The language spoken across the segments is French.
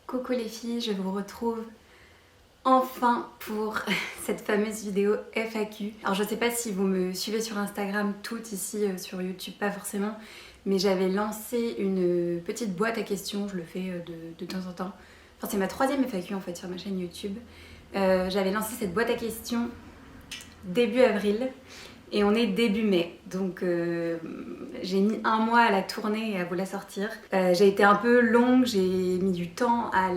Coucou les filles, je vous retrouve enfin pour cette fameuse vidéo FAQ. Alors je sais pas si vous me suivez sur Instagram, toutes ici sur YouTube, pas forcément, mais j'avais lancé une petite boîte à questions, je le fais de temps en temps. Enfin c'est ma troisième FAQ en fait sur ma chaîne YouTube. J'avais lancé cette boîte à questions début avril. Et on est début mai, donc j'ai mis un mois à la tourner et à vous la sortir. J'ai été un peu longue, j'ai mis du temps à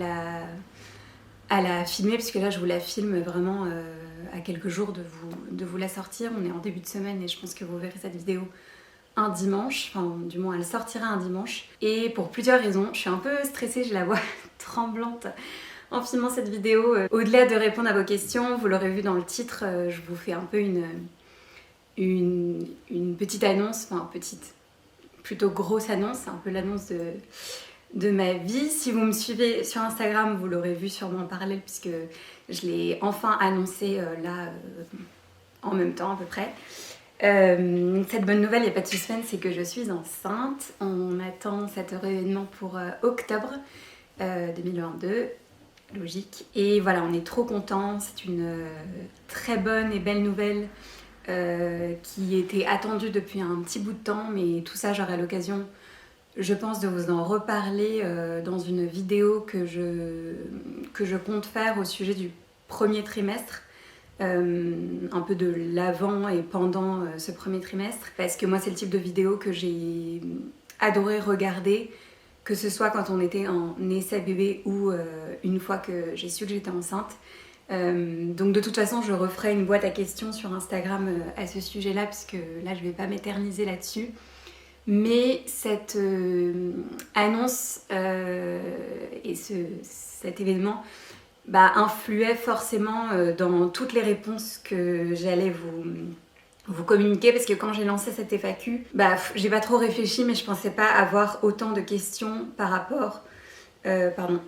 la filmer, puisque là je vous la filme vraiment à quelques jours de vous la sortir. On est en début de semaine et je pense que vous verrez cette vidéo un dimanche, enfin du moins elle sortira un dimanche. Et pour plusieurs raisons, je suis un peu stressée, j'ai la voix tremblante en filmant cette vidéo. Au-delà de répondre à vos questions, vous l'aurez vu dans le titre, je vous fais un peu une petite annonce, enfin petite, plutôt grosse annonce, un peu l'annonce de ma vie. Si vous me suivez sur Instagram, vous l'aurez vu sûrement en parallèle puisque je l'ai enfin annoncé en même temps à peu près. Cette bonne nouvelle, il n'y a pas de suspense, c'est que je suis enceinte. On attend cet heureux événement pour octobre 2022. Logique. Et voilà, on est trop contents. C'est une très bonne et belle nouvelle qui était attendue depuis un petit bout de temps, mais tout ça, j'aurai l'occasion, je pense, de vous en reparler dans une vidéo que je compte faire au sujet du premier trimestre. Un peu de l'avant et pendant ce premier trimestre, parce que moi c'est le type de vidéo que j'ai adoré regarder, que ce soit quand on était en essai bébé ou une fois que j'ai su que j'étais enceinte. Donc de toute façon je referai une boîte à questions sur Instagram à ce sujet là, puisque là je vais pas m'éterniser là-dessus. Mais cette annonce et cet événement influait forcément dans toutes les réponses que j'allais vous communiquer, parce que quand j'ai lancé cette FAQ, j'ai pas trop réfléchi, mais je pensais pas avoir autant de questions par rapport pardon,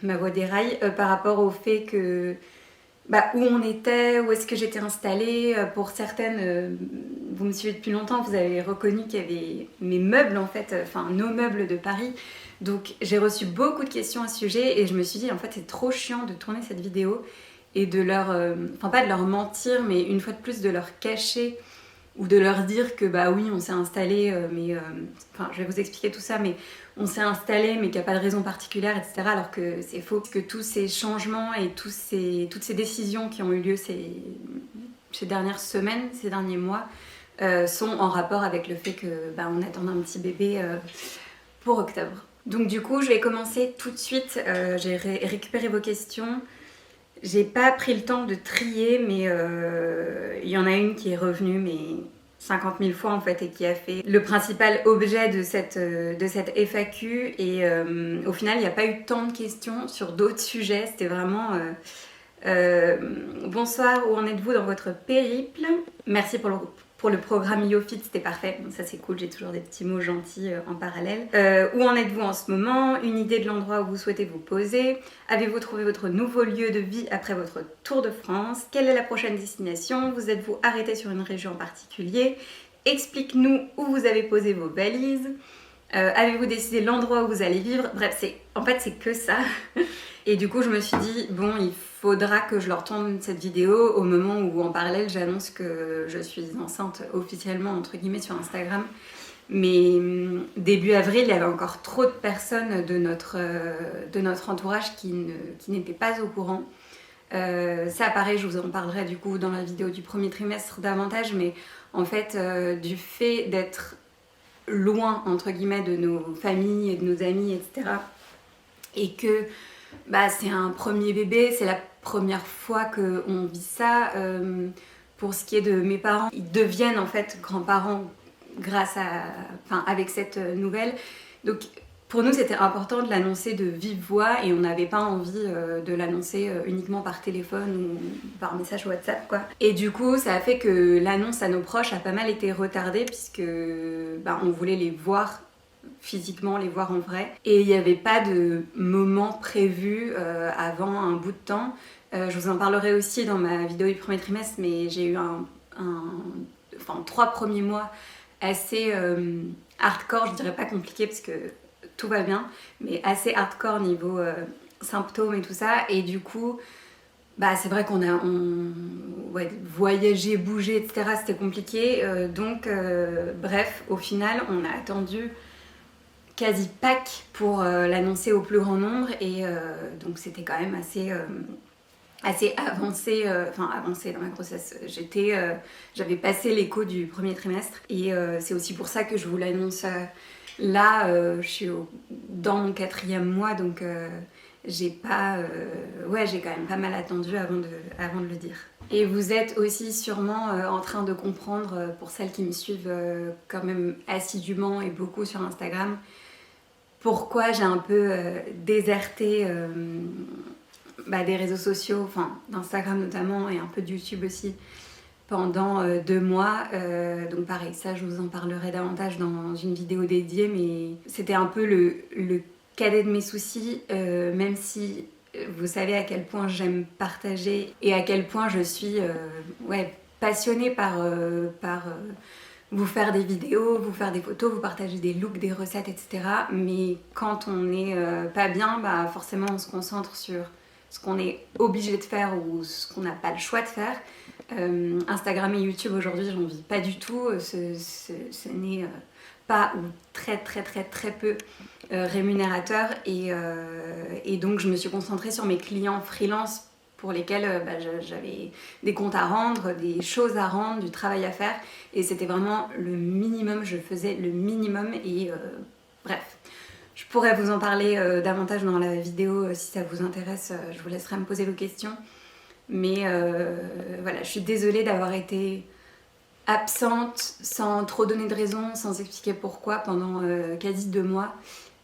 ma voix déraille, par rapport au fait que où on était, où est-ce que j'étais installée. Pour certaines, vous me suivez depuis longtemps, vous avez reconnu qu'il y avait mes meubles en fait, enfin nos meubles de Paris. Donc j'ai reçu beaucoup de questions à ce sujet et je me suis dit en fait c'est trop chiant de tourner cette vidéo et de leur, enfin pas de leur mentir, mais une fois de plus de leur cacher ou de leur dire que oui on s'est installé, mais enfin je vais vous expliquer tout ça, mais on s'est installé mais qu'il n'y a pas de raison particulière, etc. Alors que c'est faux, parce que tous ces changements et toutes ces décisions qui ont eu lieu ces dernières semaines, ces derniers mois, sont en rapport avec le fait que on attend un petit bébé pour octobre. Donc du coup je vais commencer tout de suite. J'ai récupéré vos questions. J'ai pas pris le temps de trier, mais il y en a une qui est revenue, mais 50 000 fois en fait, et qui a fait le principal objet de cette FAQ. Et au final, il n'y a pas eu tant de questions sur d'autres sujets. C'était vraiment bonsoir, où en êtes-vous dans votre périple? Merci pour le programme YoFit, c'était parfait. Bon, ça c'est cool, j'ai toujours des petits mots gentils en parallèle. Où en êtes-vous en ce moment? Une idée de l'endroit où vous souhaitez vous poser? Avez-vous trouvé votre nouveau lieu de vie après votre tour de France? Quelle est la prochaine destination? Vous êtes-vous arrêté sur une région en particulier? Explique-nous où vous avez posé vos valises. Avez-vous décidé l'endroit où vous allez vivre? Bref, en fait c'est que ça. Et du coup je me suis dit, bon, il faudra que je leur tourne cette vidéo au moment où en parallèle j'annonce que je suis enceinte officiellement entre guillemets sur Instagram. Mais début avril, il y avait encore trop de personnes de notre entourage qui n'étaient pas au courant. Ça pareil, je vous en parlerai du coup dans la vidéo du premier trimestre davantage, mais en fait du fait d'être loin entre guillemets de nos familles et de nos amis, etc. Et que c'est un premier bébé, c'est la première fois qu'on vit ça. Pour ce qui est de mes parents, ils deviennent en fait grands-parents avec cette nouvelle. Donc pour nous c'était important de l'annoncer de vive voix, et on n'avait pas envie de l'annoncer uniquement par téléphone ou par message WhatsApp quoi. Et du coup ça a fait que l'annonce à nos proches a pas mal été retardée, puisque on voulait les voir physiquement, les voir en vrai, et il n'y avait pas de moment prévu avant un bout de temps. Je vous en parlerai aussi dans ma vidéo du premier trimestre, mais j'ai eu 3 premiers mois assez hardcore, je dirais pas compliqué parce que tout va bien, mais assez hardcore niveau symptômes et tout ça. Et du coup, bah, c'est vrai qu'on a voyagé, bougé, etc. C'était compliqué. Bref, au final, on a attendu quasi Pâques pour l'annoncer au plus grand nombre. Et donc, c'était quand même assez avancé, avancé dans ma grossesse. J'avais passé l'écho du premier trimestre. Et c'est aussi pour ça que je vous l'annonce là. Je suis dans mon 4e mois, donc j'ai quand même pas mal attendu avant de le dire. Et vous êtes aussi sûrement en train de comprendre, pour celles qui me suivent quand même assidûment et beaucoup sur Instagram, pourquoi j'ai un peu déserté des réseaux sociaux, enfin d'Instagram notamment et un peu de YouTube aussi, pendant 2 mois. Donc pareil, ça je vous en parlerai davantage dans une vidéo dédiée, mais c'était un peu le cadet de mes soucis, même si vous savez à quel point j'aime partager et à quel point je suis passionnée par vous faire des vidéos, vous faire des photos, vous partager des looks, des recettes, etc. Mais quand on n'est pas bien, bah forcément on se concentre sur ce qu'on est obligé de faire ou ce qu'on n'a pas le choix de faire. Instagram et YouTube aujourd'hui, j'en vis pas du tout. Ce n'est pas ou très très très très peu rémunérateur. Et donc je me suis concentrée sur mes clients freelance pour lesquels j'avais des comptes à rendre, des choses à rendre, du travail à faire. Et c'était vraiment le minimum, je faisais le minimum. Et bref. Je pourrais vous en parler davantage dans la vidéo si ça vous intéresse, je vous laisserai me poser vos questions. Mais voilà, je suis désolée d'avoir été absente sans trop donner de raison, sans expliquer pourquoi pendant quasi 2 mois.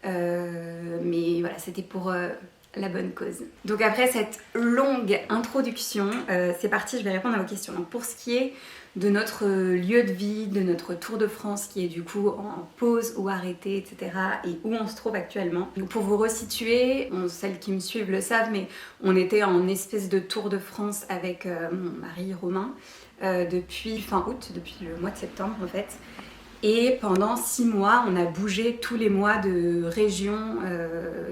Mais voilà, c'était pour la bonne cause. Donc après cette longue introduction, c'est parti, je vais répondre à vos questions. Donc pour ce qui est de notre lieu de vie, de notre Tour de France qui est du coup en pause ou arrêté, etc. et où on se trouve actuellement. Donc pour vous resituer, celles qui me suivent le savent, mais on était en espèce de Tour de France avec mon mari Romain depuis fin août, depuis le mois de septembre en fait. Et pendant 6 mois, on a bougé tous les mois de régions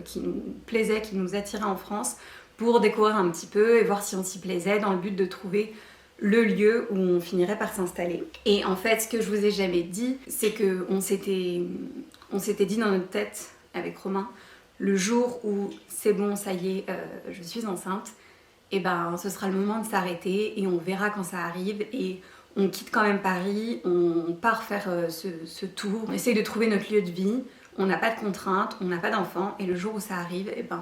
qui nous plaisaient, qui nous attiraient en France pour découvrir un petit peu et voir si on s'y plaisait dans le but de trouver le lieu où on finirait par s'installer. Et en fait, ce que je vous ai jamais dit, c'est qu'on s'était dit dans notre tête avec Romain, le jour où c'est bon, ça y est, je suis enceinte, et ben ce sera le moment de s'arrêter et on verra quand ça arrive. Et on quitte quand même Paris, on part faire ce tour, on essaye de trouver notre lieu de vie, on n'a pas de contraintes, on n'a pas d'enfants, et le jour où ça arrive, et ben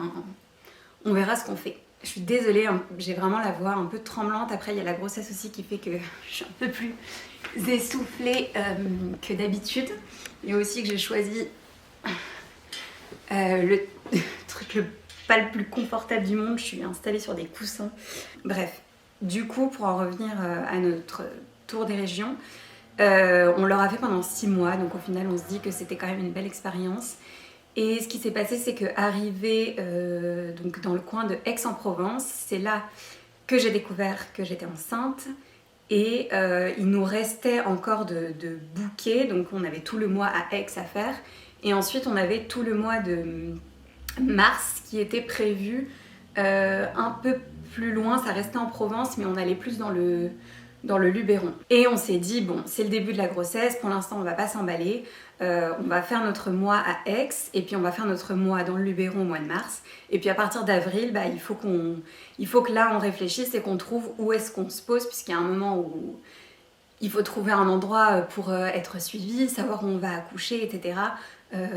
on verra ce qu'on fait. Je suis désolée, j'ai vraiment la voix un peu tremblante. Après, il y a la grossesse aussi qui fait que je suis un peu plus essoufflée que d'habitude. Et aussi que j'ai choisi le truc pas le plus confortable du monde. Je suis installée sur des coussins. Bref, du coup, pour en revenir à notre tour des régions, on l'aura fait pendant 6 mois. Donc au final, on se dit que c'était quand même une belle expérience. Et ce qui s'est passé, c'est qu'arrivé donc dans le coin de Aix-en-Provence, c'est là que j'ai découvert que j'étais enceinte. Et il nous restait encore de booker, donc on avait tout le mois à Aix à faire. Et ensuite, on avait tout le mois de mars qui était prévu un peu plus loin. Ça restait en Provence, mais on allait plus dans le Luberon. Et on s'est dit, bon, c'est le début de la grossesse, pour l'instant on va pas s'emballer, on va faire notre mois à Aix, et puis on va faire notre mois dans le Luberon au mois de mars, et puis à partir d'avril, il faut que là on réfléchisse et qu'on trouve où est-ce qu'on se pose, puisqu'il y a un moment où il faut trouver un endroit pour être suivi, savoir où on va accoucher, etc.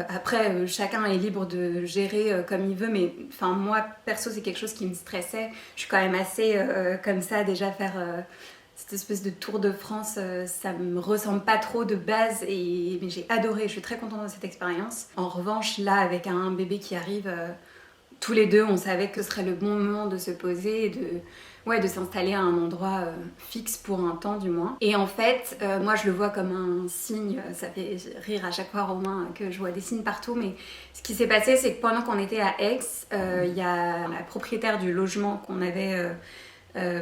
Après, chacun est libre de gérer comme il veut, mais moi, perso, c'est quelque chose qui me stressait. Je suis quand même assez comme ça, déjà faire cette espèce de Tour de France, ça me ressemble pas trop de base, mais j'ai adoré, je suis très contente de cette expérience. En revanche, là, avec un bébé qui arrive, tous les deux, on savait que ce serait le bon moment de se poser et de s'installer à un endroit fixe pour un temps du moins. Et en fait, moi je le vois comme un signe, ça fait rire à chaque fois Romain que je vois des signes partout, mais ce qui s'est passé, c'est que pendant qu'on était à Aix, il y a la propriétaire du logement qu'on avait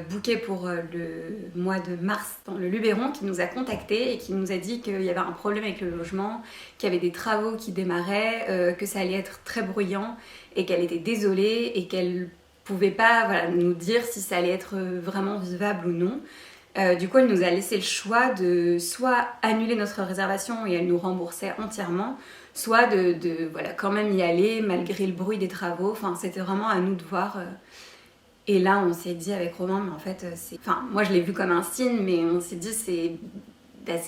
booké pour le mois de mars dans le Luberon, qui nous a contactés et qui nous a dit qu'il y avait un problème avec le logement, qu'il y avait des travaux qui démarraient, que ça allait être très bruyant et qu'elle était désolée et qu'elle pouvait pas nous dire si ça allait être vraiment vivable ou non. Du coup, elle nous a laissé le choix de soit annuler notre réservation et elle nous remboursait entièrement, soit de quand même y aller malgré le bruit des travaux. Enfin, c'était vraiment à nous de voir. Et là, on s'est dit avec Romain, mais en fait, moi je l'ai vu comme un signe, mais on s'est dit c'est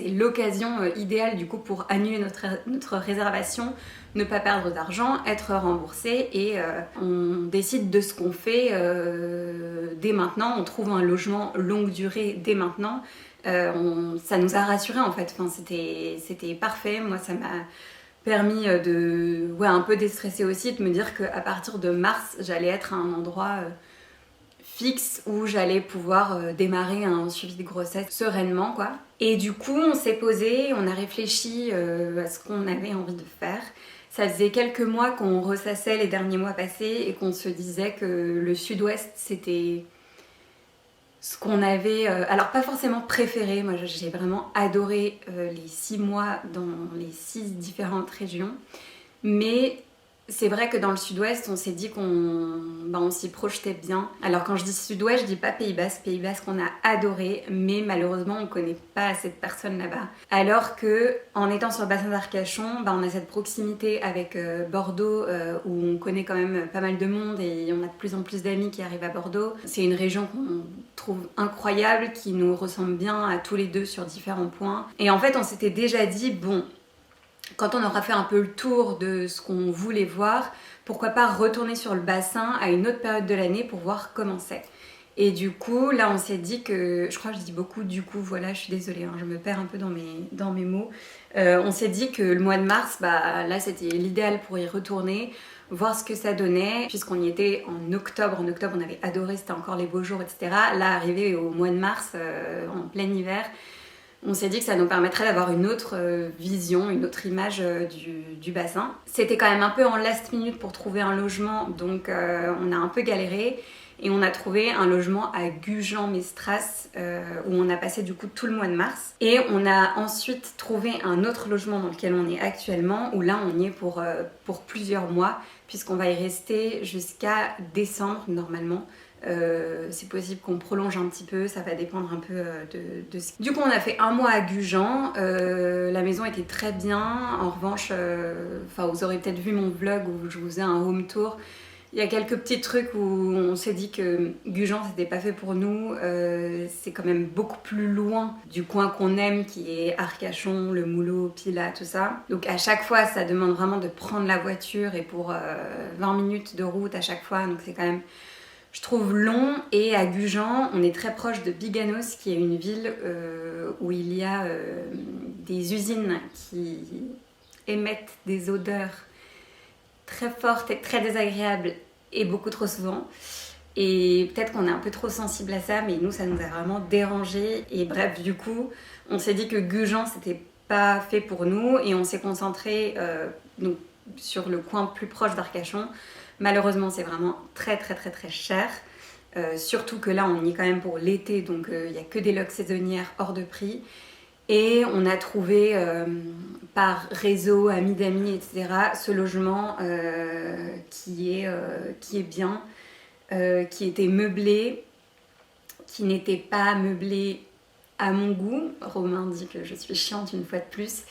l'occasion idéale du coup pour annuler notre réservation, ne pas perdre d'argent, être remboursé et on décide de ce qu'on fait dès maintenant. On trouve un logement longue durée dès maintenant. Ça nous a rassurés en fait. Enfin, c'était parfait. Moi, ça m'a permis de un peu déstresser aussi, de me dire qu'à partir de mars, j'allais être à un endroit fixe où j'allais pouvoir démarrer un suivi de grossesse sereinement quoi. Et du coup on s'est posé, on a réfléchi à ce qu'on avait envie de faire. Ça faisait quelques mois qu'on ressassait les derniers mois passés et qu'on se disait que le sud-ouest c'était ce qu'on avait, alors pas forcément préféré, moi j'ai vraiment adoré les 6 mois dans les 6 différentes régions, mais c'est vrai que dans le sud-ouest, on s'est dit on s'y projetait bien. Alors quand je dis sud-ouest, je dis pas Pays Basque. Pays Basque, on a adoré, mais malheureusement, on connaît pas assez de personnes là-bas. Alors que en étant sur le bassin d'Arcachon, on a cette proximité avec Bordeaux, où on connaît quand même pas mal de monde et on a de plus en plus d'amis qui arrivent à Bordeaux. C'est une région qu'on trouve incroyable, qui nous ressemble bien à tous les deux sur différents points. Et en fait, on s'était déjà dit, quand on aura fait un peu le tour de ce qu'on voulait voir, pourquoi pas retourner sur le bassin à une autre période de l'année pour voir comment c'est. Et du coup, là, on s'est dit que... Je crois que je dis beaucoup du coup, voilà, je suis désolée, je me perds un peu dans mes mots. On s'est dit que le mois de mars, là, c'était l'idéal pour y retourner, voir ce que ça donnait, puisqu'on y était en octobre. En octobre, on avait adoré, c'était encore les beaux jours, etc. Là, arrivé au mois de mars, en plein hiver, on s'est dit que ça nous permettrait d'avoir une autre vision, une autre image du bassin. C'était quand même un peu en last minute pour trouver un logement, donc on a un peu galéré. Et on a trouvé un logement à Gujan-Mestras, où on a passé du coup tout le mois de mars. Et on a ensuite trouvé un autre logement dans lequel on est actuellement, où là on y est pour plusieurs mois, puisqu'on va y rester jusqu'à décembre normalement. C'est possible qu'on prolonge un petit peu, ça va dépendre un peu de ce... Du coup on a fait un mois à Gujan, la maison était très bien. En revanche, vous aurez peut-être vu mon vlog où je vous ai un home tour. Il y a quelques petits trucs où on s'est dit que Gujan c'était pas fait pour nous, c'est quand même beaucoup plus loin du coin qu'on aime qui est Arcachon, le Moulot, Pilat, tout ça. Donc à chaque fois ça demande vraiment de prendre la voiture et pour 20 minutes de route à chaque fois, donc c'est quand même... Je trouve long. Et à Gujan, on est très proche de Biganos, qui est une ville où il y a des usines qui émettent des odeurs très fortes et très désagréables et beaucoup trop souvent. Et peut-être qu'on est un peu trop sensible à ça, mais nous, ça nous a vraiment dérangé. Et bref, du coup, on s'est dit que Gujan, c'était pas fait pour nous et on s'est concentré sur le coin plus proche d'Arcachon. Malheureusement, c'est vraiment très très très très cher. Surtout que là, on y est quand même pour l'été, donc il n'y a que des locs saisonnières hors de prix. Et on a trouvé par réseau, amis d'amis, etc., ce logement qui est bien, qui était meublé, qui n'était pas meublé à mon goût. Romain dit que je suis chiante une fois de plus.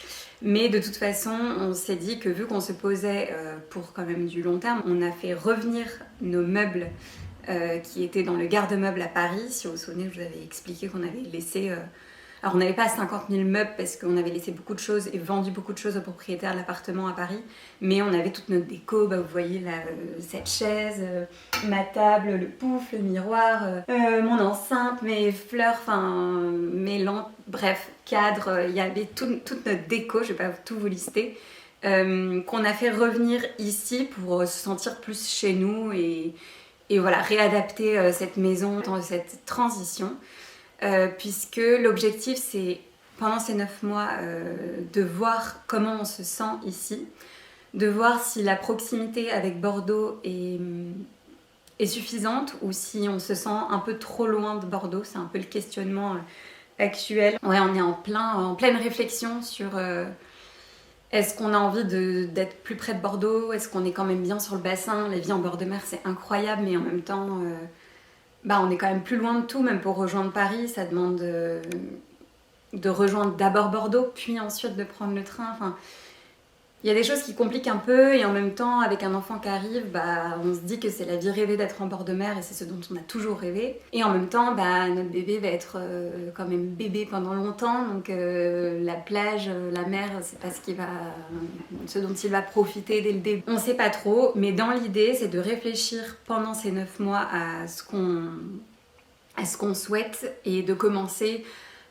Mais de toute façon, on s'est dit que vu qu'on se posait pour quand même du long terme, on a fait revenir nos meubles qui étaient dans le garde-meuble à Paris. Si vous vous souvenez, je vous avais expliqué qu'on avait laissé... Alors on n'avait pas 50 000 meubles parce qu'on avait laissé beaucoup de choses et vendu beaucoup de choses au propriétaire de l'appartement à Paris. Mais on avait toute notre déco, vous voyez là, cette chaise, ma table, le pouf, le miroir, mon enceinte, mes fleurs, mes lampes, bref, cadre, il y avait toute notre déco, je ne vais pas tout vous lister, qu'on a fait revenir ici pour se sentir plus chez nous et voilà, réadapter cette maison dans cette transition. Puisque l'objectif c'est pendant ces 9 mois de voir comment on se sent ici, de voir si la proximité avec Bordeaux est est suffisante ou si on se sent un peu trop loin de Bordeaux. C'est un peu le questionnement actuel. Ouais, on est en pleine réflexion sur est-ce qu'on a envie d'être plus près de Bordeaux, est-ce qu'on est quand même bien sur le bassin. La vie en bord de mer, c'est incroyable, mais en même temps, on est quand même plus loin de tout. Même pour rejoindre Paris, ça demande de rejoindre d'abord Bordeaux, puis ensuite de prendre le train. Enfin, il y a des choses qui compliquent un peu et en même temps, avec un enfant qui arrive, on se dit que c'est la vie rêvée d'être en bord de mer et c'est ce dont on a toujours rêvé. Et en même temps, notre bébé va être quand même bébé pendant longtemps, donc la plage, la mer, c'est pas ce dont il va profiter dès le début. On sait pas trop, mais dans l'idée, c'est de réfléchir pendant ces 9 mois à ce qu'on souhaite et de commencer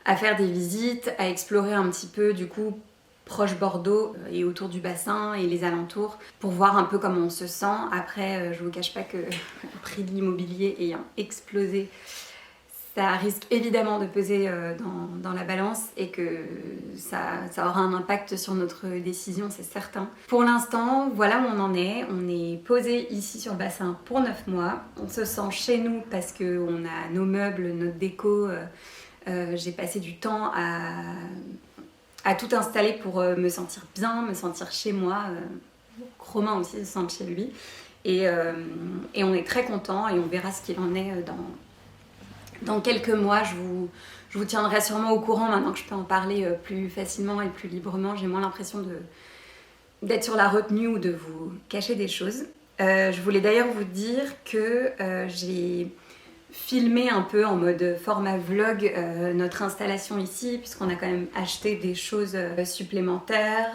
à faire des visites, à explorer un petit peu du coup proche Bordeaux et autour du bassin et les alentours pour voir un peu comment on se sent. Après, je vous cache pas que le prix de l'immobilier ayant explosé, ça risque évidemment de peser dans la balance et que ça aura un impact sur notre décision, c'est certain. Pour l'instant, voilà où on en est. On est posé ici sur le bassin pour 9 mois. On se sent chez nous parce qu'on a nos meubles, notre déco. J'ai passé du temps à tout installer pour me sentir bien, me sentir chez moi. Romain aussi se sent chez lui. Et on est très content et on verra ce qu'il en est dans quelques mois. Je vous tiendrai sûrement au courant maintenant que je peux en parler plus facilement et plus librement. J'ai moins l'impression d'être sur la retenue ou de vous cacher des choses. Je voulais d'ailleurs vous dire que j'ai filmer un peu en mode format vlog notre installation ici, puisqu'on a quand même acheté des choses supplémentaires.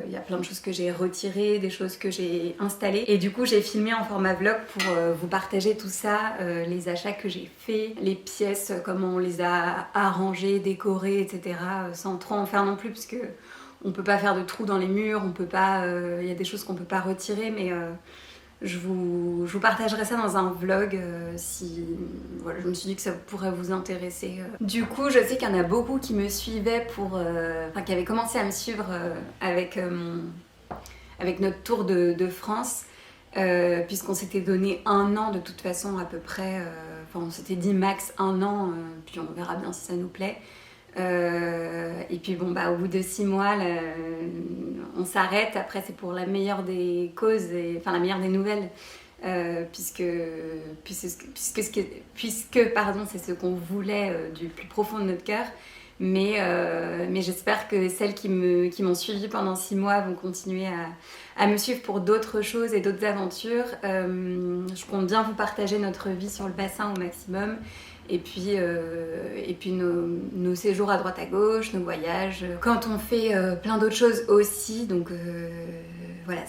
Il y a plein de choses que j'ai retirées, des choses que j'ai installées. Et du coup, j'ai filmé en format vlog pour vous partager tout ça, les achats que j'ai faits, les pièces, comment on les a arrangées, décorées, etc. Sans trop en faire non plus, parce que on peut pas faire de trous dans les murs, on peut pas. Il y a des choses qu'on peut pas retirer, mais je vous partagerai ça dans un vlog voilà, je me suis dit que ça pourrait vous intéresser. Du coup, je sais qu'il y en a beaucoup qui me suivaient qui avaient commencé à me suivre avec notre tour de France, puisqu'on s'était donné 1 an de toute façon à peu près. On s'était dit max 1 an, puis on verra bien si ça nous plaît. Et puis au bout de 6 mois, on s'arrête. Après, c'est pour la meilleure des causes, la meilleure des nouvelles, puisque c'est ce qu'on voulait du plus profond de notre cœur. Mais j'espère que celles qui m'ont suivi pendant 6 mois vont continuer à me suivre pour d'autres choses et d'autres aventures. Je compte bien vous partager notre vie sur le bassin au maximum. Et puis nos séjours à droite à gauche, nos voyages. Quand on fait plein d'autres choses aussi, donc voilà,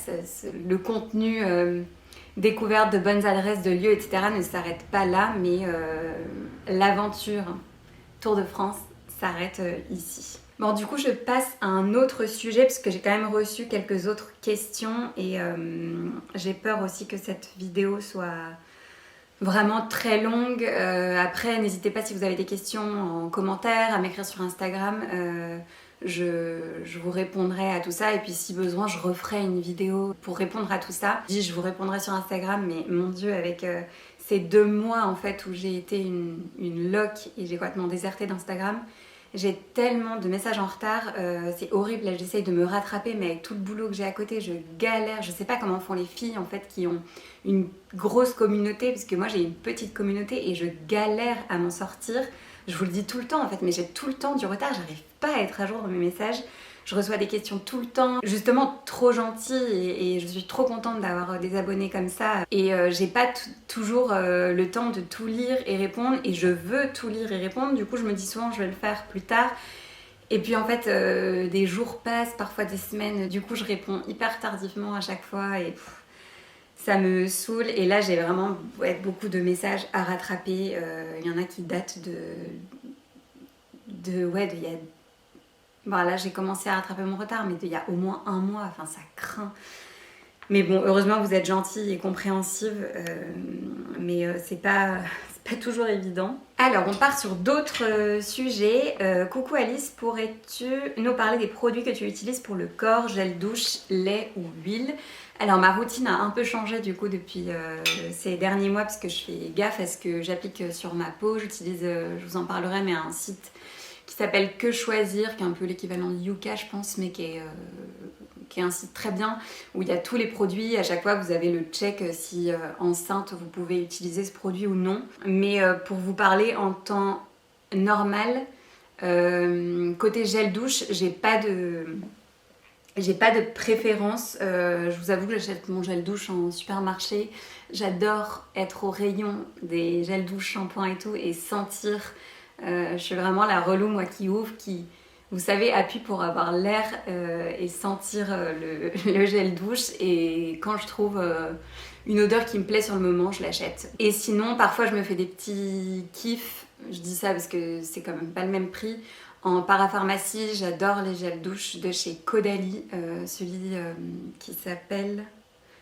le contenu découverte de bonnes adresses, de lieux, etc. ne s'arrête pas là, mais l'aventure Tour de France s'arrête ici. Bon, du coup, je passe à un autre sujet parce que j'ai quand même reçu quelques autres questions et j'ai peur aussi que cette vidéo soit vraiment très longue. Après, n'hésitez pas si vous avez des questions en commentaire, à m'écrire sur Instagram. Je vous répondrai à tout ça et puis si besoin, je referai une vidéo pour répondre à tout ça. Je vous répondrai sur Instagram, mais mon Dieu, avec ces 2 mois en fait où j'ai été une loque et j'ai complètement déserté d'Instagram, j'ai tellement de messages en retard, c'est horrible. Là, j'essaye de me rattraper, mais avec tout le boulot que j'ai à côté, je galère. Je sais pas comment font les filles en fait qui ont une grosse communauté, parce que moi j'ai une petite communauté et je galère à m'en sortir. Je vous le dis tout le temps en fait, mais j'ai tout le temps du retard. J'arrive pas à être à jour dans mes messages. Je reçois des questions tout le temps, justement trop gentilles et je suis trop contente d'avoir des abonnés comme ça. Et j'ai pas toujours le temps de tout lire et répondre et je veux tout lire et répondre. Du coup, je me dis souvent je vais le faire plus tard. Et puis en fait, des jours passent, parfois des semaines. Du coup, je réponds hyper tardivement à chaque fois et ça me saoule. Et là, j'ai vraiment beaucoup de messages à rattraper. Il y en a qui datent il y a... Bon, là, j'ai commencé à rattraper mon retard, mais il y a au moins 1 mois, enfin, ça craint. Mais bon, heureusement, vous êtes gentille et compréhensive, mais c'est pas pas toujours évident. Alors, on part sur d'autres sujets. Coucou Alice, pourrais-tu nous parler des produits que tu utilises pour le corps, gel douche, lait ou huile? Alors, ma routine a un peu changé du coup depuis ces derniers mois parce que je fais gaffe à ce que j'applique sur ma peau. J'utilise, je vous en parlerai, mais un site qui s'appelle Que Choisir, qui est un peu l'équivalent de Yuka, je pense, mais qui est un site très bien où il y a tous les produits. À chaque fois, vous avez le check si enceinte vous pouvez utiliser ce produit ou non. Mais pour vous parler en temps normal, côté gel douche, j'ai pas de préférence. Je vous avoue que j'achète mon gel douche en supermarché. J'adore être au rayon des gels douche, shampoing et tout et sentir. Je suis vraiment la relou, moi, qui ouvre, qui, vous savez, appuie pour avoir l'air et sentir le gel douche. Et quand je trouve une odeur qui me plaît sur le moment, je l'achète. Et sinon, parfois, je me fais des petits kiffs. Je dis ça parce que c'est quand même pas le même prix. En parapharmacie, j'adore les gels douche de chez Caudalie, celui qui s'appelle...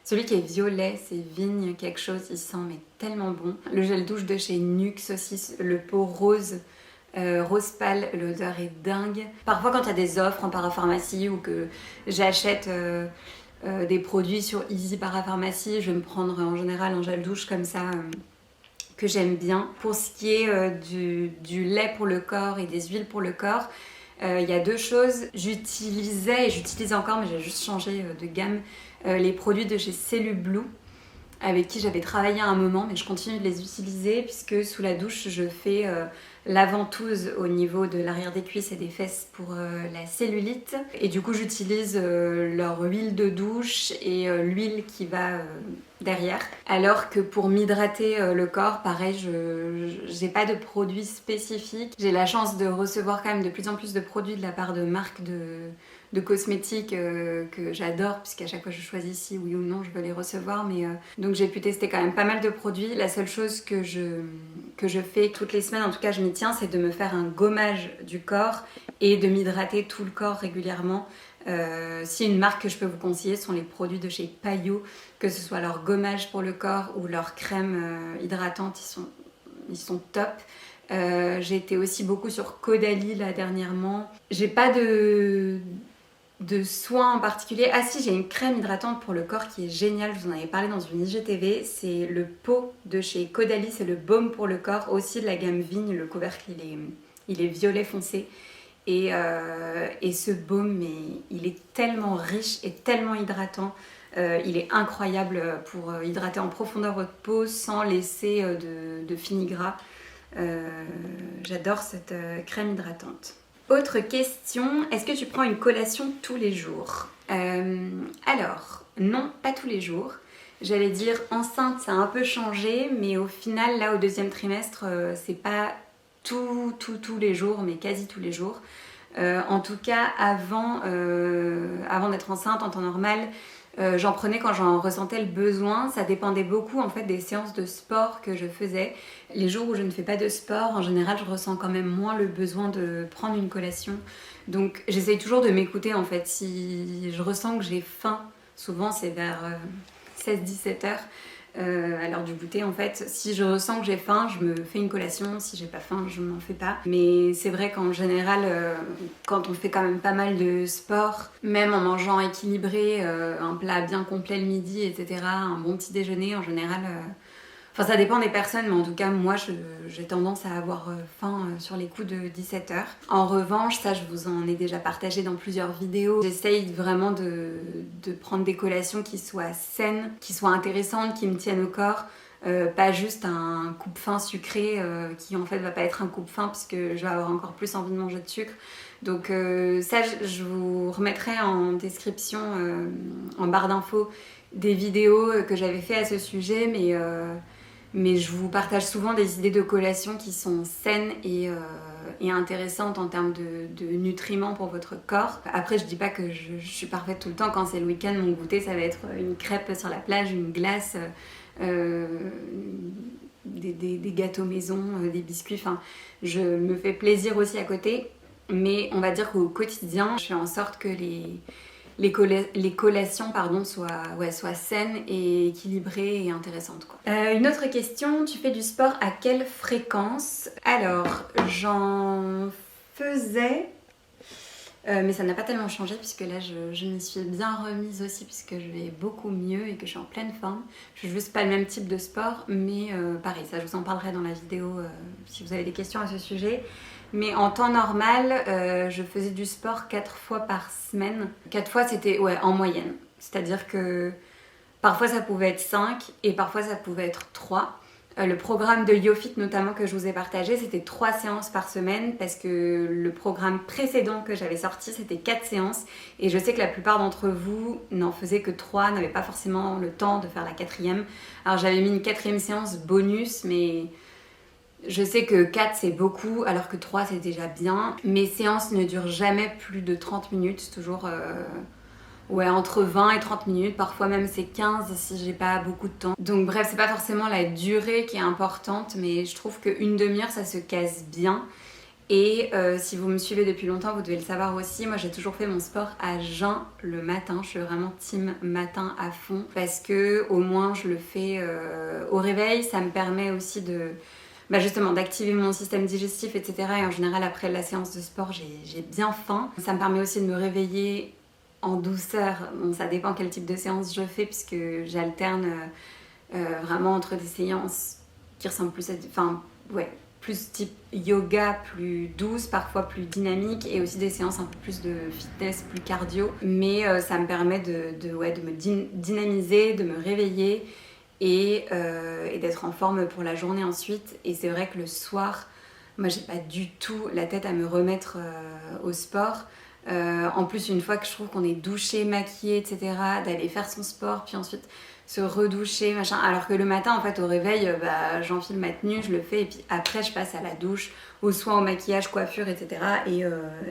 Celui qui est violet, c'est vigne quelque chose, il sent mais tellement bon. Le gel douche de chez Nuxe aussi, le pot rose, rose pâle, l'odeur est dingue. Parfois quand il y a des offres en parapharmacie ou que j'achète des produits sur Easy Parapharmacie, je vais me prendre en général un gel douche comme ça que j'aime bien. Pour ce qui est du lait pour le corps et des huiles pour le corps, il y a deux choses. J'utilisais et j'utilise encore, mais j'ai juste changé de gamme, les produits de chez Cellublue, avec qui j'avais travaillé à un moment, mais je continue de les utiliser puisque sous la douche, je fais la ventouse au niveau de l'arrière des cuisses et des fesses pour la cellulite. Et du coup, j'utilise leur huile de douche et l'huile qui va derrière. Alors que pour m'hydrater le corps, pareil, je n'ai pas de produits spécifiques. J'ai la chance de recevoir quand même de plus en plus de produits de la part de marques de cosmétiques que j'adore, puisqu'à chaque fois je choisis si oui ou non je veux les recevoir. Mais donc j'ai pu tester quand même pas mal de produits. La seule chose que je fais toutes les semaines, en tout cas je m'y tiens, c'est de me faire un gommage du corps et de m'hydrater tout le corps régulièrement. Si une marque que je peux vous conseiller sont les produits de chez Payot, que ce soit leur gommage pour le corps ou leur crème hydratante, ils sont top. J'ai été aussi beaucoup sur Caudalie là dernièrement. J'ai pas de soins en particulier. Ah si, j'ai une crème hydratante pour le corps qui est géniale, je vous en avais parlé dans une IGTV, c'est le pot de chez Caudalie, c'est le baume pour le corps, aussi de la gamme Vigne, le couvercle il est violet foncé. Et ce baume, mais il est tellement riche et tellement hydratant. Il est incroyable pour hydrater en profondeur votre peau sans laisser de fini-gras. J'adore cette crème hydratante. Autre question, est-ce que tu prends une collation tous les jours? Alors, non, pas tous les jours. J'allais dire enceinte, ça a un peu changé, mais au final, là, au deuxième trimestre, c'est pas tous les jours, mais quasi tous les jours. En tout cas, avant d'être enceinte, en temps normal, j'en prenais quand j'en ressentais le besoin. Ça dépendait beaucoup en fait des séances de sport que je faisais. Les jours où je ne fais pas de sport, en général, je ressens quand même moins le besoin de prendre une collation. Donc j'essaye toujours de m'écouter en fait. Si je ressens que j'ai faim, souvent c'est vers 16-17 heures, à l'heure du goûter en fait. Si je ressens que j'ai faim, je me fais une collation. Si j'ai pas faim, je m'en fais pas. Mais c'est vrai qu'en général, quand on fait quand même pas mal de sport, même en mangeant équilibré, un plat bien complet le midi, etc., un bon petit déjeuner, en général... Enfin, ça dépend des personnes, mais en tout cas, moi, j'ai tendance à avoir faim sur les coups de 17 heures. En revanche, ça, je vous en ai déjà partagé dans plusieurs vidéos. J'essaye vraiment de prendre des collations qui soient saines, qui soient intéressantes, qui me tiennent au corps. Pas juste un coupe-faim sucré qui, en fait, va pas être un coupe-faim puisque je vais avoir encore plus envie de manger de sucre. Donc ça, je vous remettrai en description, en barre d'infos, des vidéos que j'avais fait à ce sujet, mais je vous partage souvent des idées de collation qui sont saines et intéressantes en termes de nutriments pour votre corps. Après, je dis pas que je suis parfaite tout le temps. Quand c'est le week-end, mon goûter, ça va être une crêpe sur la plage, une glace, des gâteaux maison, des biscuits. Enfin, je me fais plaisir aussi à côté. Mais on va dire qu'au quotidien, je fais en sorte que les collations soient saines et équilibrées et intéressantes, quoi. Une autre question, tu fais du sport à quelle fréquence? Alors, j'en faisais, mais ça n'a pas tellement changé puisque là je m'y suis bien remise aussi puisque je vais beaucoup mieux et que je suis en pleine forme. Je fais juste pas le même type de sport, mais pareil, ça je vous en parlerai dans la vidéo si vous avez des questions à ce sujet. Mais en temps normal, je faisais du sport 4 fois par semaine. 4 fois c'était en moyenne, c'est-à-dire que parfois ça pouvait être 5 et parfois ça pouvait être 3. Le programme de YoFit notamment que je vous ai partagé, c'était 3 séances par semaine parce que le programme précédent que j'avais sorti, c'était 4 séances. Et je sais que la plupart d'entre vous n'en faisaient que 3, n'avaient pas forcément le temps de faire la 4e. Alors j'avais mis une 4e séance bonus, mais je sais que 4 c'est beaucoup alors que 3 c'est déjà bien. Mes séances ne durent jamais plus de 30 minutes, toujours... entre 20 et 30 minutes, parfois même c'est 15 si j'ai pas beaucoup de temps. Donc bref, c'est pas forcément la durée qui est importante, mais je trouve qu'une demi-heure ça se casse bien. Et si vous me suivez depuis longtemps, vous devez le savoir aussi, moi j'ai toujours fait mon sport à jeun le matin, je suis vraiment team matin à fond, parce que au moins je le fais au réveil, ça me permet aussi justement d'activer mon système digestif, etc. Et en général après la séance de sport, j'ai bien faim. Ça me permet aussi de me réveiller en douceur. Bon, ça dépend quel type de séance je fais puisque j'alterne vraiment entre des séances qui ressemblent plus à plus type yoga, plus douce, parfois plus dynamique, et aussi des séances un peu plus de fitness, plus cardio. Mais ça me permet de me dynamiser, de me réveiller et d'être en forme pour la journée ensuite. Et c'est vrai que le soir, moi j'ai pas du tout la tête à me remettre au sport. En plus, une fois que je trouve qu'on est douché, maquillé, etc., d'aller faire son sport, puis ensuite se redoucher, machin. Alors que le matin, en fait, au réveil, j'enfile ma tenue, je le fais, et puis après, je passe à la douche, aux soins, au maquillage, coiffure, etc.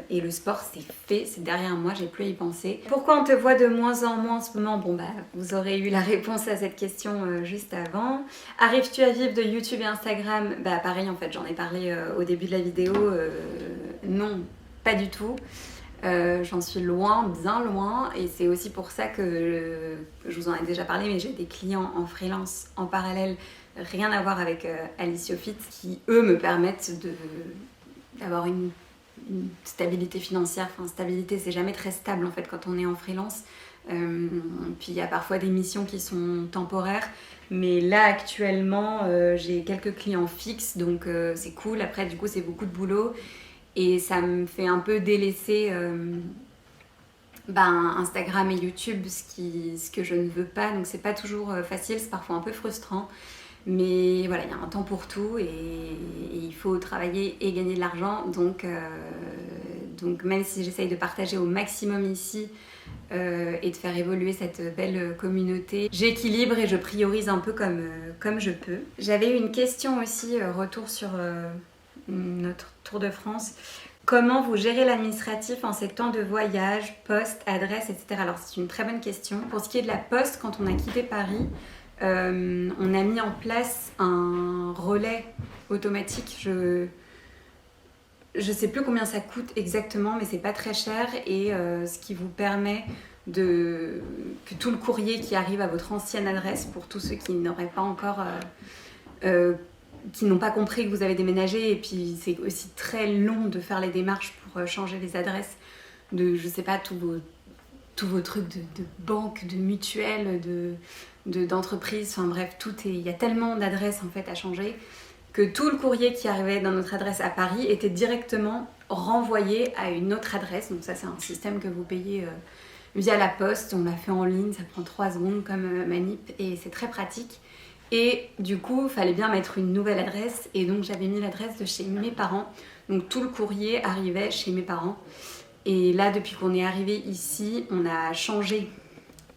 Et le sport, c'est fait, c'est derrière moi, j'ai plus à y penser. Pourquoi on te voit de moins en moins en ce moment? Bon, vous aurez eu la réponse à cette question juste avant. Arrives-tu à vivre de YouTube et Instagram? Pareil, en fait, j'en ai parlé au début de la vidéo. Non, pas du tout. J'en suis loin, bien loin, et c'est aussi pour ça que je vous en ai déjà parlé, mais j'ai des clients en freelance en parallèle, rien à voir avec Alice YoFit, qui eux me permettent d'avoir une stabilité financière. Enfin, stabilité, c'est jamais très stable en fait quand on est en freelance. Puis il y a parfois des missions qui sont temporaires, mais là actuellement j'ai quelques clients fixes, donc c'est cool. Après du coup c'est beaucoup de boulot. Et ça me fait un peu délaisser Instagram et YouTube, ce que je ne veux pas. Donc c'est pas toujours facile, c'est parfois un peu frustrant. Mais voilà, il y a un temps pour tout et il faut travailler et gagner de l'argent. Donc même si j'essaye de partager au maximum ici et de faire évoluer cette belle communauté, j'équilibre et je priorise un peu comme je peux. J'avais eu une question aussi, retour sur... notre Tour de France. Comment vous gérez l'administratif en ces temps de voyage, poste, adresse, etc. Alors c'est une très bonne question. Pour ce qui est de la poste, quand on a quitté Paris, on a mis en place un relais automatique. Je sais plus combien ça coûte exactement, mais c'est pas très cher et ce qui vous permet que tout le courrier qui arrive à votre ancienne adresse, pour tous ceux qui n'auraient pas encore qui n'ont pas compris que vous avez déménagé, et puis c'est aussi très long de faire les démarches pour changer les adresses de, je sais pas, tous vos trucs de banque, de mutuelle, d'entreprise, enfin bref, il y a tellement d'adresses en fait à changer que tout le courrier qui arrivait dans notre adresse à Paris était directement renvoyé à une autre adresse. Donc ça c'est un système que vous payez via la poste, on l'a fait en ligne, ça prend 3 secondes comme manip et c'est très pratique. Et du coup, il fallait bien mettre une nouvelle adresse. Et donc, j'avais mis l'adresse de chez mes parents. Donc, tout le courrier arrivait chez mes parents. Et là, depuis qu'on est arrivé ici, on a changé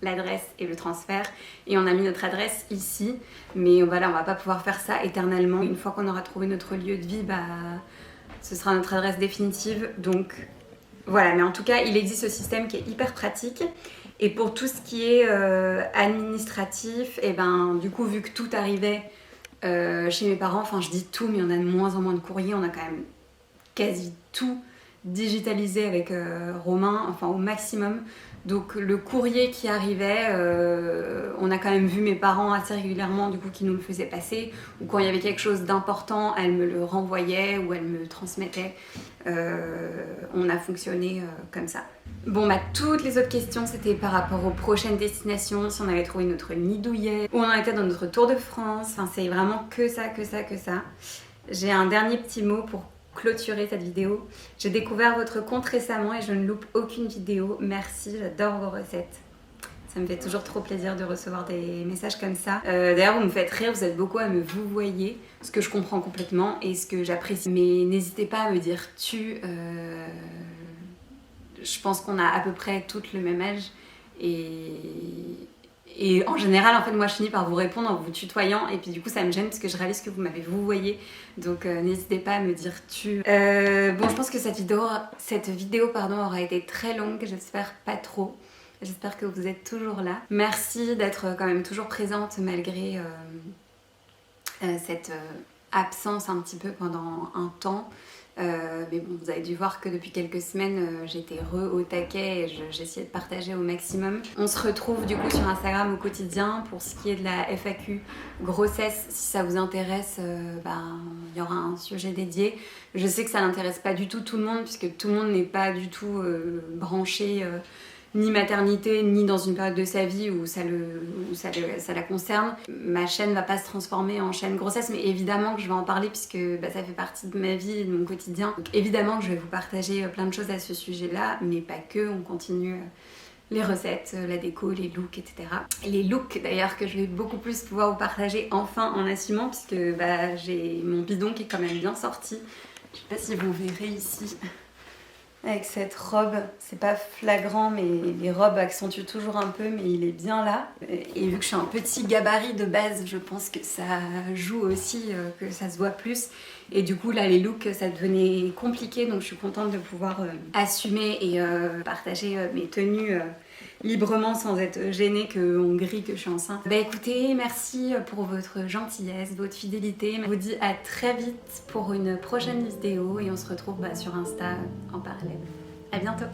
l'adresse et le transfert. Et on a mis notre adresse ici. Mais voilà, on va pas pouvoir faire ça éternellement. Une fois qu'on aura trouvé notre lieu de vie, ce sera notre adresse définitive. Donc, voilà. Mais en tout cas, il existe ce système qui est hyper pratique. Et pour tout ce qui est administratif, et du coup, vu que tout arrivait chez mes parents, enfin je dis tout, mais on a de moins en moins de courriers, on a quand même quasi tout digitalisé avec Romain, enfin au maximum. Donc le courrier qui arrivait, on a quand même vu mes parents assez régulièrement du coup qui nous le faisaient passer, ou quand il y avait quelque chose d'important, elle me le renvoyait ou elle me le transmettait. On a fonctionné comme ça. Bon bah toutes les autres questions c'était par rapport aux prochaines destinations, si on avait trouvé notre nid douillet, où on en était dans notre tour de France, enfin c'est vraiment que ça. J'ai un dernier petit mot pour clôturer cette vidéo. J'ai découvert votre compte récemment et je ne loupe aucune vidéo. Merci, j'adore vos recettes. Ça me fait toujours trop plaisir de recevoir des messages comme ça. D'ailleurs, vous me faites rire, vous êtes beaucoup à me vouvoyer, ce que je comprends complètement et ce que j'apprécie. Mais n'hésitez pas à me dire tu. Je pense qu'on a à peu près toutes le même âge et en général, en fait, moi, je finis par vous répondre en vous tutoyant et puis du coup, ça me gêne parce que je réalise que vous m'avez vouvoyé. Donc, n'hésitez pas à me dire tu. Bon, je pense que cette vidéo aura été très longue. J'espère pas trop. J'espère que vous êtes toujours là. Merci d'être quand même toujours présente malgré cette absence un petit peu pendant un temps. Mais bon, vous avez dû voir que depuis quelques semaines, j'étais au taquet et j'essayais de partager au maximum. On se retrouve du coup sur Instagram au quotidien pour ce qui est de la FAQ grossesse. Si ça vous intéresse, il y aura un sujet dédié. Je sais que ça n'intéresse pas du tout tout le monde puisque tout le monde n'est pas du tout branché ni maternité, ni dans une période de sa vie où ça la concerne. Ma chaîne va pas se transformer en chaîne grossesse, mais évidemment que je vais en parler puisque ça fait partie de ma vie et de mon quotidien. Donc évidemment que je vais vous partager plein de choses à ce sujet-là, mais pas que, on continue les recettes, la déco, les looks, etc. Les looks d'ailleurs que je vais beaucoup plus pouvoir vous partager enfin en assumant puisque j'ai mon bidon qui est quand même bien sorti. Je sais pas si vous verrez ici. Avec cette robe, c'est pas flagrant mais les robes accentuent toujours un peu mais il est bien là. Et vu que je suis un petit gabarit de base, je pense que ça joue aussi, que ça se voit plus. Et du coup là les looks ça devenait compliqué donc je suis contente de pouvoir assumer et partager mes tenues librement sans être gênée qu'on grille que je suis enceinte. Bah écoutez, merci pour votre gentillesse, votre fidélité. Je vous dis à très vite pour une prochaine vidéo et on se retrouve sur Insta en parallèle. À bientôt.